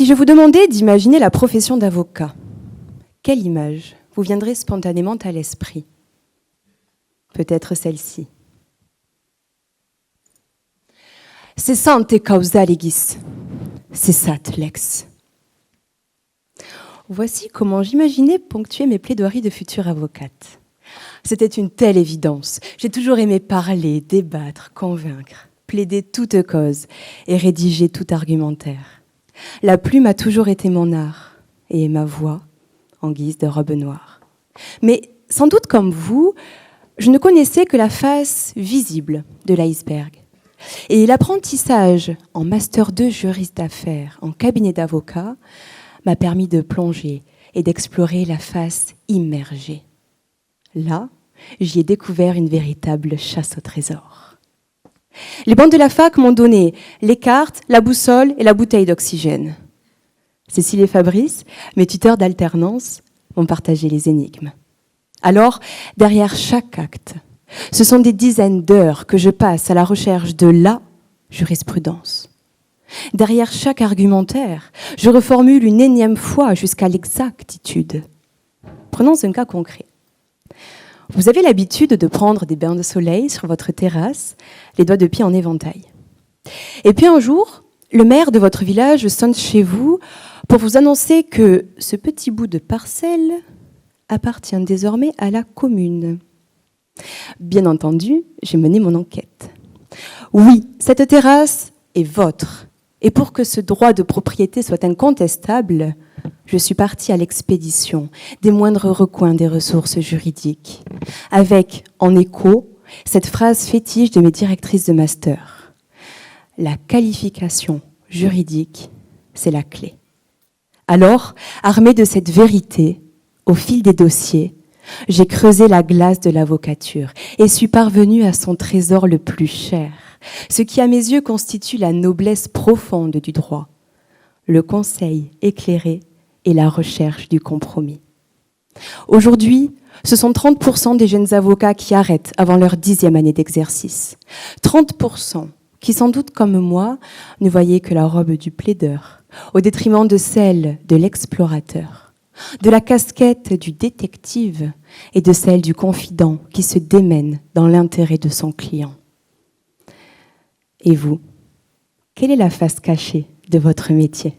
Si je vous demandais d'imaginer la profession d'avocat, quelle image vous viendrait spontanément à l'esprit? Peut-être celle-ci. Cessante causa legis, cessat lex. Voici comment j'imaginais ponctuer mes plaidoiries de future avocate. C'était une telle évidence. J'ai toujours aimé parler, débattre, convaincre, plaider toute cause et rédiger tout argumentaire. La plume a toujours été mon art et ma voix en guise de robe noire. Mais sans doute comme vous, je ne connaissais que la face visible de l'iceberg. Et l'apprentissage en Master 2 juriste d'affaires en cabinet d'avocat m'a permis de plonger et d'explorer la face immergée. Là, j'y ai découvert une véritable chasse au trésor. Les bancs de la fac m'ont donné les cartes, la boussole et la bouteille d'oxygène. Cécile et Fabrice, mes tuteurs d'alternance, m'ont partagé les énigmes. Alors, derrière chaque acte, ce sont des dizaines d'heures que je passe à la recherche de la jurisprudence. Derrière chaque argumentaire, je reformule une énième fois jusqu'à l'exactitude. Prenons un cas concret. Vous avez l'habitude de prendre des bains de soleil sur votre terrasse, les doigts de pied en éventail. Et puis un jour, le maire de votre village sonne chez vous pour vous annoncer que ce petit bout de parcelle appartient désormais à la commune. Bien entendu, j'ai mené mon enquête. Oui, cette terrasse est vôtre. Et pour que ce droit de propriété soit incontestable, je suis partie à l'expédition des moindres recoins des ressources juridiques, avec, en écho, cette phrase fétiche de mes directrices de master. La qualification juridique, c'est la clé. Alors, armée de cette vérité, au fil des dossiers, j'ai creusé la glace de l'avocature et suis parvenue à son trésor le plus cher, ce qui à mes yeux constitue la noblesse profonde du droit, le conseil éclairé et la recherche du compromis. Aujourd'hui, ce sont 30% des jeunes avocats qui arrêtent avant leur 10e année d'exercice. 30% qui, sans doute comme moi, ne voyaient que la robe du plaideur, au détriment de celle de l'explorateur, de la casquette du détective et de celle du confident qui se démène dans l'intérêt de son client. Et vous, quelle est la face cachée de votre métier ?